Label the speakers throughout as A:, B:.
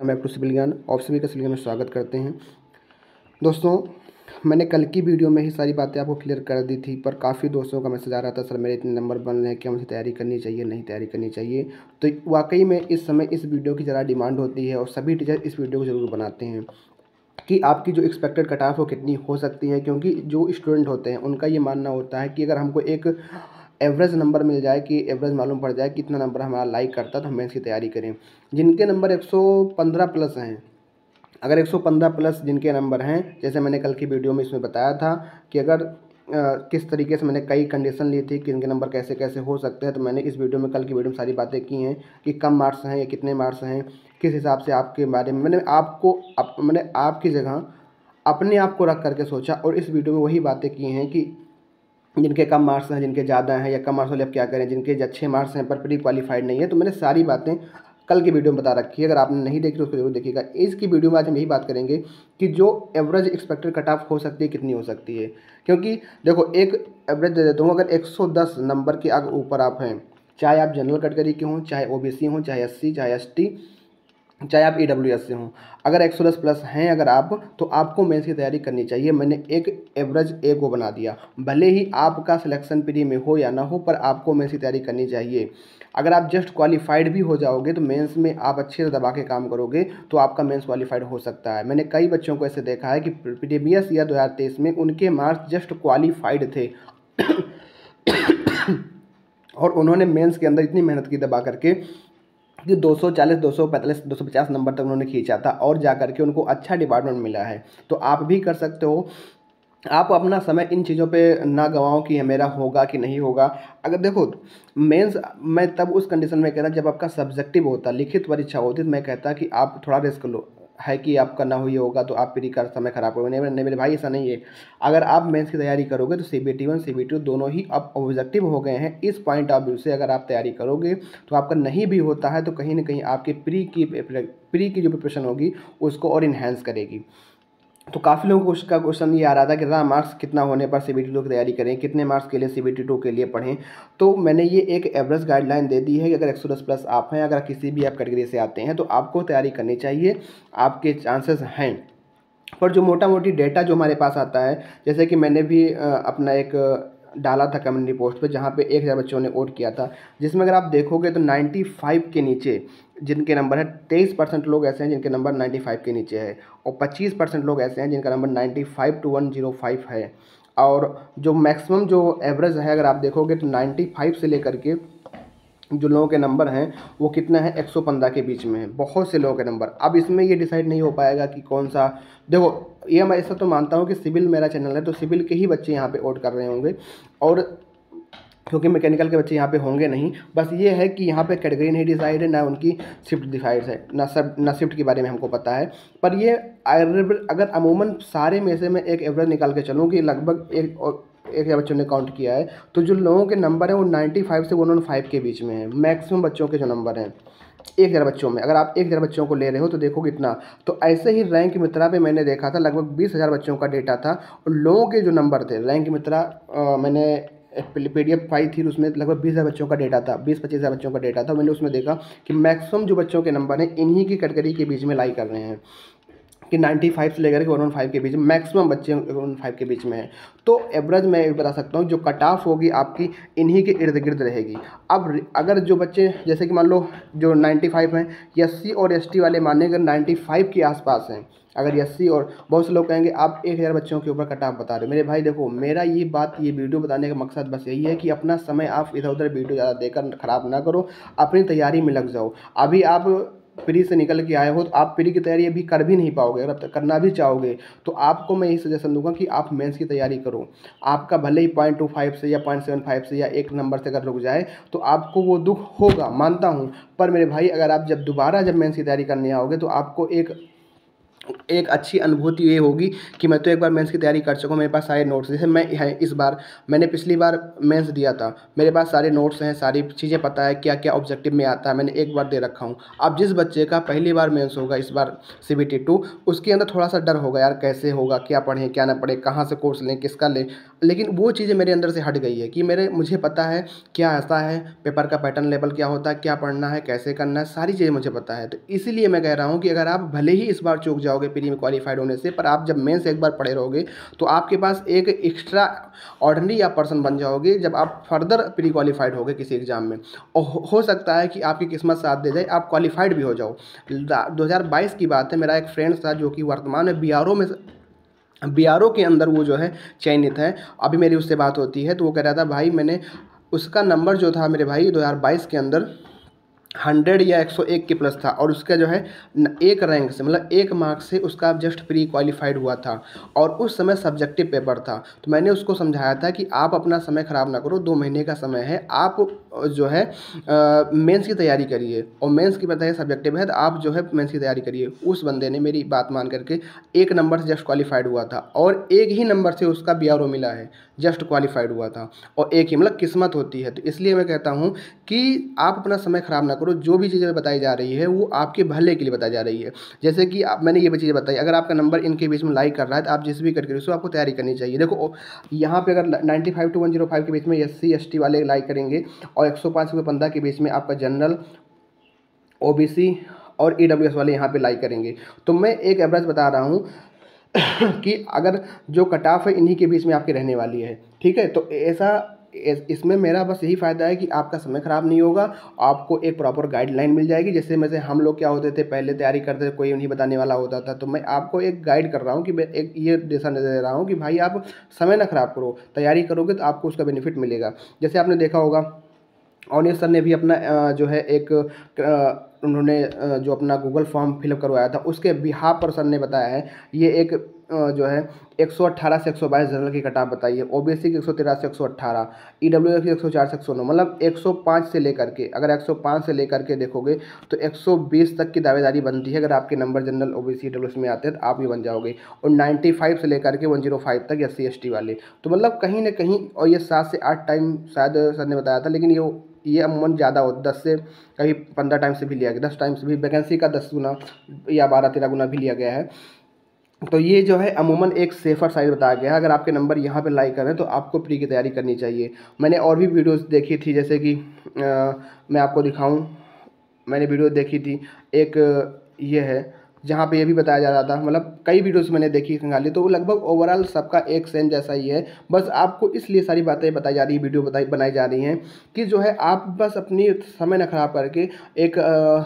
A: मैं आपको सिविल ज्ञान और सभी का सिविल ज्ञान में स्वागत करते हैं। दोस्तों, मैंने कल की वीडियो में ही सारी बातें आपको क्लियर कर दी थी, पर काफ़ी दोस्तों का मैसेज आ रहा था, सर मेरे इतने नंबर बन रहे हैं कि मुझे तैयारी करनी चाहिए, नहीं तैयारी करनी चाहिए। तो वाकई में इस समय इस वीडियो की ज़्यादा डिमांड होती है और सभी टीचर इस वीडियो को ज़रूर बनाते हैं कि आपकी जो एक्सपेक्टेड कट ऑफ वो कितनी हो सकती है, क्योंकि जो स्टूडेंट होते हैं उनका ये मानना होता है कि अगर हमको एक एवरेज नंबर मिल जाए, कि एवरेज मालूम पड़ जाए कितना नंबर हमारा लाइक करता है, तो हम इसकी तैयारी करें। जिनके नंबर 115 प्लस हैं, अगर 115 प्लस जिनके नंबर हैं, जैसे मैंने कल की वीडियो में इसमें बताया था कि अगर किस तरीके से मैंने कई कंडीशन ली थी कि इनके नंबर कैसे कैसे हो सकते हैं, तो मैंने इस वीडियो में कल की वीडियो में सारी बातें की हैं कि कम मार्क्स हैं या कितने मार्क्स हैं, किस हिसाब से आपके बारे में मैंने आपकी जगह अपने आप को रख करके सोचा और इस वीडियो में वही बातें की हैं कि जिनके कम मार्क्स हैं, जिनके ज़्यादा हैं, या कम मार्क्स वाले अब क्या करें, जिनके अच्छे मार्क्स हैं पर प्री क्वालिफाइड नहीं है। तो मैंने सारी बातें कल की वीडियो में बता रखी है, अगर आपने नहीं देखी तो उसको जरूर देखिएगा। इसकी वीडियो में आज हम यही बात करेंगे कि जो एवरेज एक्सपेक्टेड कट ऑफ हो सकती है कितनी हो सकती है। क्योंकि देखो, एक एवरेज दे देता हूँ, अगर 110 नंबर के आगे ऊपर आप हैं, चाहे आप जनरल कैटेगरी के हों, चाहे ओबीसी हों, चाहे एससी, चाहे एसटी, चाहे आप ईडब्ल्यूएस से हों, अगर 110 प्लस हैं अगर आप, तो आपको मेंस की तैयारी करनी चाहिए। मैंने एक एवरेज ए को बना दिया, भले ही आपका सिलेक्शन प्री में हो या ना हो, पर आपको मेंस की तैयारी करनी चाहिए। अगर आप जस्ट क्वालिफाइड भी हो जाओगे तो मेंस में आप अच्छे से दबा के काम करोगे तो आपका मेंस क्वालिफाइड हो सकता है। मैंने कई बच्चों को ऐसे देखा है कि प्रीवियस ईयर 2023 में उनके मार्क्स जस्ट क्वालिफाइड थे और उन्होंने मेंस के अंदर इतनी मेहनत की दबा करके कि 240, 245, 250 नंबर तक उन्होंने खींचा था और जा करके उनको अच्छा डिपार्टमेंट मिला है। तो आप भी कर सकते हो। आप अपना समय इन चीज़ों पे ना गंवाओ कि मेरा होगा कि नहीं होगा। अगर देखो, मेंस मैं तब उस कंडीशन में कहता जब आपका सब्जेक्टिव होता, लिखित परीक्षा होती, तो मैं कहता कि आप थोड़ा रिस्क लो, है कि आपका ना हुई होगा तो आप प्री का समय खराब करोगे। नहीं मेरे भाई, ऐसा नहीं है। अगर आप मेंस की तैयारी करोगे तो CBT 1 CBT 2 दोनों ही अब ऑब्जेक्टिव हो गए हैं। इस पॉइंट ऑफ व्यू से अगर आप तैयारी करोगे तो आपका नहीं भी होता है तो कहीं ना कहीं आपके प्री की जो प्रिपरेशन होगी उसको और इन्हेंस करेगी। तो काफ़ी लोगों को उसका क्वेश्चन ये आ रहा था कि ज़रा मार्क्स कितना होने पर CBT 2 की तैयारी करें, कितने मार्क्स के लिए CBT 2 के लिए पढ़ें। तो मैंने ये एक एवरेज गाइडलाइन दे दी है कि अगर 110 प्लस आप हैं, अगर किसी भी आप कैटेगरी से आते हैं तो आपको तैयारी करनी चाहिए, आपके चांसेस हैं। पर जो मोटा मोटी डेटा जो हमारे पास आता है, जैसे कि मैंने भी अपना एक डाला था कम्युनिटी पोस्ट पे, जहाँ पे 1000 बच्चों ने वोट किया था, जिसमें अगर आप देखोगे तो 95 के नीचे जिनके नंबर है, 23% लोग ऐसे हैं जिनके नंबर 95 के नीचे है और 25% लोग ऐसे हैं जिनका नंबर 95 to 105 है। और जो मैक्सिमम जो एवरेज है अगर आप देखोगे तो 95 से लेकर के जो लोगों के नंबर हैं वो कितना है, 115 के बीच में है बहुत से लोगों के नंबर। अब इसमें ये डिसाइड नहीं हो पाएगा कि कौन सा, देखो ये मैं ऐसा तो मानता हूँ कि सिविल मेरा चैनल है तो सिविल के ही बच्चे यहाँ पे वोट कर रहे होंगे, और क्योंकि मैकेनिकल के बच्चे यहाँ पे होंगे नहीं। बस ये है कि यहाँ पे कैटेगरी नहीं डिसाइड है, ना उनकी शिफ्ट डिसाइड है, ना शिफ्ट के बारे में हमको पता है। पर ये अगर अमूमन सारे में से मैं एक एवरेज निकाल के चलूँ कि लगभग 1000 बच्चों ने काउंट किया है, तो जो लोगों के नंबर हैं वो 95 से 115 के बीच में है। मैक्सिमम बच्चों के जो नंबर हैं 1000 बच्चों में, अगर आप 1000 बच्चों को ले रहे हो तो देखो कितना। तो ऐसे ही रैंक मित्रा पे मैंने देखा था, लगभग 20,000 बच्चों का डेटा था और लोगों के जो नंबर थे रैंक मित्रा, मैंने PDF पाई थी, उसमें लगभग 20,000 बच्चों का डेटा था, 20-25,000 बच्चों का डेटा था। मैंने उसमें देखा कि मैक्सिमम जो बच्चों के नंबर हैं इन्हीं की कैटेगरी के बीच में लाई कर रहे हैं, कि 95 से लेकर के 115 के बीच में मैक्सिमम बच्चे 115 के बीच में है। तो एवरेज मैं ये बता सकता हूँ जो कट ऑफ होगी आपकी इन्हीं के इर्द गिर्द रहेगी। अब अगर जो बच्चे जैसे कि मान लो जो 95 हैं, SC और ST वाले माने अगर 95 के आसपास हैं, अगर SC, और बहुत से लोग कहेंगे आप 1000 बच्चों के ऊपर कट ऑफ बता रहे हो। मेरे भाई देखो, मेरा ये वीडियो बताने का मकसद बस यही है कि अपना समय आप इधर उधर वीडियो ज़्यादा देखकर ख़राब ना करो, अपनी तैयारी में लग जाओ। अभी आप प्री से निकल के आए हो तो आप प्री की तैयारी अभी कर भी नहीं पाओगे। अगर अब करना भी चाहोगे तो आपको मैं यही सजेशन दूंगा कि आप मेंस की तैयारी करो। आपका भले ही 0.25 से या 0.75 से या एक नंबर से अगर रुक जाए तो आपको वो दुख होगा, मानता हूँ। पर मेरे भाई, अगर आप जब दोबारा मेंस की तैयारी करने आओगे तो आपको एक एक अच्छी अनुभूति ये होगी कि मैं तो एक बार मेंस की तैयारी कर चुका हूँ, मेरे पास सारे नोट्स, जैसे मैं है इस बार मैंने पिछली बार मेंस दिया था, मेरे पास सारे नोट्स हैं, सारी चीज़ें पता है क्या क्या ऑब्जेक्टिव में आता है, मैंने एक बार दे रखा हूँ। अब जिस बच्चे का पहली बार मेंस होगा इस बार CBT 2, उसके अंदर थोड़ा सा डर होगा यार कैसे होगा, क्या पढ़ें क्या ना पढ़े, कहाँ से कोर्स लें, किसका लें, लेकिन वो चीज़ें मेरे अंदर से हट गई है कि मुझे पता है क्या आता है, पेपर का पैटर्न लेवल क्या होता है, क्या पढ़ना है, कैसे करना है, सारी चीज़ें मुझे पता है। तो इसीलिए मैं कह रहा हूँ कि अगर आप भले ही इस बार चूक जाओगे प्री में क्वालिफाइड होने से, पर आप जब मेंस एक बार पढ़े रहोगे तो आपके पास एक एक्स्ट्रा ऑर्डिनरी आप पर्सन बन जाओगे जब आप फर्दर प्री क्वालिफाइड होगे किसी एग्ज़ाम में। और हो सकता है कि आपकी किस्मत साथ दे जाए, आप क्वालिफाइड भी हो जाओ। 2022 की बात है, मेरा एक फ्रेंड था जो कि वर्तमान में BRO के अंदर वो जो है चयनित है। अभी मेरी उससे बात होती है तो वो कह रहा था भाई मैंने उसका नंबर जो था मेरे भाई 2022 के अंदर 100 या 101 के प्लस था, और उसका जो है एक रैंक से मतलब एक मार्क्स से उसका जस्ट प्री क्वालिफाइड हुआ था, और उस समय सब्जेक्टिव पेपर था। तो मैंने उसको समझाया था कि आप अपना समय ख़राब ना करो, 2 महीने का समय है, आप जो है मेंस की तैयारी करिए, और मेंस की बताइए सब्जेक्टिव है तो आप जो है मेंस की तैयारी करिए। उस बंदे ने मेरी बात मान करके एक नंबर से जस्ट क्वालिफाइड हुआ था, और एक ही नंबर से उसका BRO मिला है, जस्ट क्वालिफाइड हुआ था, और एक ही मतलब किस्मत होती है। तो इसलिए मैं कहता हूँ कि आप अपना समय ख़राब ना करो, जो भी चीज़ें बताई जा रही है वो आपके भले के लिए बताई जा रही है। जैसे कि मैंने ये भी चीज़ें बताई, अगर आपका नंबर इनके बीच में लाइक कर रहा है तो आप जिस भी करके उसको आपको तैयारी करनी चाहिए। देखो यहाँ पे अगर 95 to 105 के बीच में SC ST वाले लाइक करेंगे, और 105 से 15 के बीच में आपका जनरल, OBC और EWS वाले यहाँ पे लाइक करेंगे। तो मैं एक एवरेज बता रहा हूँ कि अगर जो कट ऑफ है इन्हीं के बीच में आपकी रहने वाली है, ठीक है। तो इसमें मेरा बस यही फ़ायदा है कि आपका समय ख़राब नहीं होगा, आपको एक प्रॉपर गाइडलाइन मिल जाएगी। जैसे हम लोग क्या होते थे पहले तैयारी करते थे, कोई नहीं बताने वाला होता था, तो मैं आपको एक गाइड कर रहा हूँ कि मैं एक ये दिशा निर्देश दे रहा हूँ कि भाई आप समय ना ख़राब करो, तैयारी करोगे तो आपको उसका बेनिफिट मिलेगा। जैसे आपने देखा होगा ऑनियर सर ने भी अपना जो है एक उन्होंने जो अपना गूगल फॉर्म फिलअप करवाया था उसके बिहाफ पर सर ने बताया है, ये एक जो है 118 से 122 जनरल की कटाव बताई है, OBC की 113 से 118, EWS की 104 से 109, मतलब 105 से लेकर के, अगर 105 से लेकर के देखोगे तो 120 तक की दावेदारी बनती है। अगर आपके नंबर जनरल OBC EWS में आते हैं तो आप भी बन जाओगे, और 95 से लेकर के 105 तक SC ST वाले। तो मतलब कहीं ना कहीं, और ये 7 से 8 टाइम शायद सर ने बताया था, लेकिन ये अमूमन ज़्यादा हो, 10 से कहीं 15 टाइम से भी लिया गया, 10 टाइम से भी, वैकेंसी का 10 गुना या 12-13 गुना भी लिया गया है। तो ये जो है अमूमन एक सेफ़र साइड बताया गया है। अगर आपके नंबर यहाँ पे लाइक करें तो आपको प्री की तैयारी करनी चाहिए। मैंने और भी वीडियोस देखी थी, जैसे कि मैं आपको दिखाऊं, मैंने वीडियो देखी थी एक, ये है जहाँ पे ये भी बताया जा रहा था, मतलब कई वीडियोस मैंने देखी खंगाली, तो वो लगभग ओवरऑल सबका एक सेम जैसा ही है। बस आपको इसलिए सारी बातें बताई जा रही है, वीडियो बनाई जा रही हैं कि जो है आप बस अपनी समय न खराब करके एक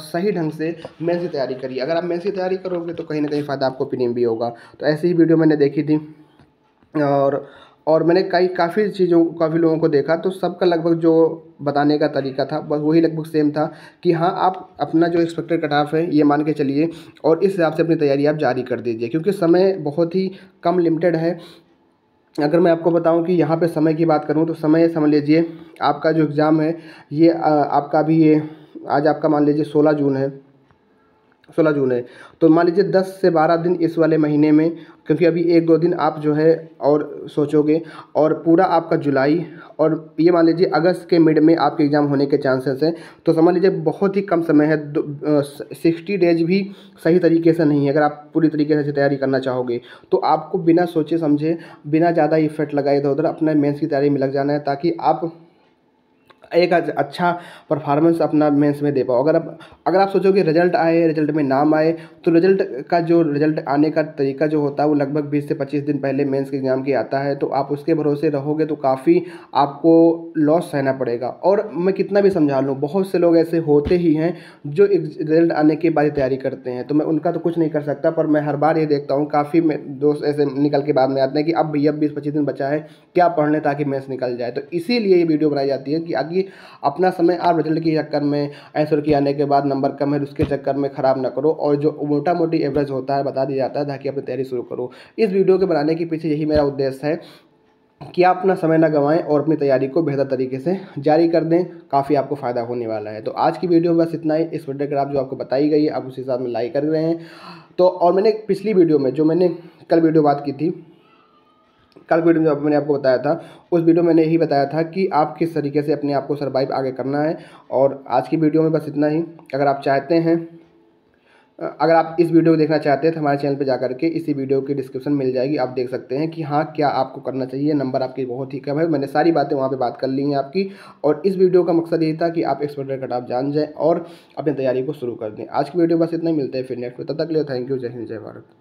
A: सही ढंग से मेंस की तैयारी करिए। अगर आप मेंस की तैयारी करोगे तो कहीं ना कहीं फ़ायदा आपको प्रीलिम भी होगा। तो ऐसी ही वीडियो मैंने देखी थी, और मैंने काफ़ी लोगों को देखा, तो सबका लगभग जो बताने का तरीका था बस वही लगभग सेम था कि हाँ आप अपना जो एक्सपेक्टेड कट ऑफ है ये मान के चलिए, और इस हिसाब से अपनी तैयारी आप जारी कर दीजिए, क्योंकि समय बहुत ही कम लिमिटेड है। अगर मैं आपको बताऊं कि यहाँ पे समय की बात करूँ तो समय समझ लीजिए आपका जो एग्ज़ाम है ये आपका भी ये आज आपका मान लीजिए 16 जून है, 16 जून है, तो मान लीजिए 10 से 12 दिन इस वाले महीने में, क्योंकि अभी 1-2 दिन आप जो है और सोचोगे, और पूरा आपका जुलाई, और ये मान लीजिए अगस्त के मिड में आपके एग्ज़ाम होने के चांसेस हैं। तो समझ लीजिए बहुत ही कम समय है, 60 डेज भी सही तरीके से नहीं है। अगर आप पूरी तरीके से तैयारी करना चाहोगे तो आपको बिना सोचे समझे, बिना ज़्यादा इफेक्ट लगाए इधर उधर अपना मेंस की तैयारी में लग जाना है, ताकि आप एक अच्छा परफॉर्मेंस अपना मेंस में दे पाओ। अगर आप सोचोगे रिजल्ट आए, रिजल्ट में नाम आए, तो रिजल्ट आने का तरीका जो होता है वो लगभग 20 से 25 दिन पहले मेंस के एग्ज़ाम के आता है। तो आप उसके भरोसे रहोगे तो काफ़ी आपको लॉस सहना पड़ेगा। और मैं कितना भी समझा लूँ, बहुत से लोग ऐसे होते ही हैं जो रिजल्ट आने के बाद तैयारी करते हैं, तो मैं उनका तो कुछ नहीं कर सकता, पर मैं हर बार ये देखता हूँ काफ़ी दोस्त ऐसे निकल के बाद में आते हैं कि अब भैया 20-25 दिन बचा है, क्या पढ़ लें ताकि मेंस निकल जाए। तो इसीलिए ये वीडियो बनाई जाती है कि आगे अपना समय आप रिजल्ट के चक्कर में, आंसर की आने के बाद नंबर कम है उसके चक्कर में ख़राब ना करो, और जो मोटा मोटी एवरेज होता है बता दिया जाता है ताकि अपनी तैयारी शुरू करो। इस वीडियो के बनाने के पीछे यही मेरा उद्देश्य है कि आप अपना समय ना गंवाएं और अपनी तैयारी को बेहतर तरीके से जारी कर दें। काफ़ी आपको फ़ायदा होने वाला है। तो आज की वीडियो में बस इतना ही। इस वीडियो का आप जो आपको बताई गई है आप उस हिसाब में लाइक कर रहे हैं। तो और मैंने पिछली वीडियो में जो मैंने कल वीडियो बात की थी, कल वीडियो में जो मैंने आपको बताया था, उस वीडियो में मैंने यही बताया था कि आप किस तरीके से अपने आप को सर्वाइव आगे करना है। और आज की वीडियो में बस इतना ही। अगर आप चाहते हैं, अगर आप इस वीडियो को देखना चाहते हैं तो हमारे चैनल पे जाकर के इसी वीडियो की डिस्क्रिप्शन मिल जाएगी, आप देख सकते हैं कि हाँ क्या आपको करना चाहिए। नंबर आपकी बहुत ही कम है, मैंने सारी बातें वहाँ पे बात कर ली हैं आपकी। और इस वीडियो का मकसद यही था कि आप एक्सपर्ट कट आप जान जाएँ और अपनी तैयारी को शुरू कर दें। आज की वीडियो बस इतना ही, मिलते हैं फिर नेक्स्ट में, तब तक के लिए थैंक यू। जय हिंद, जय भारत।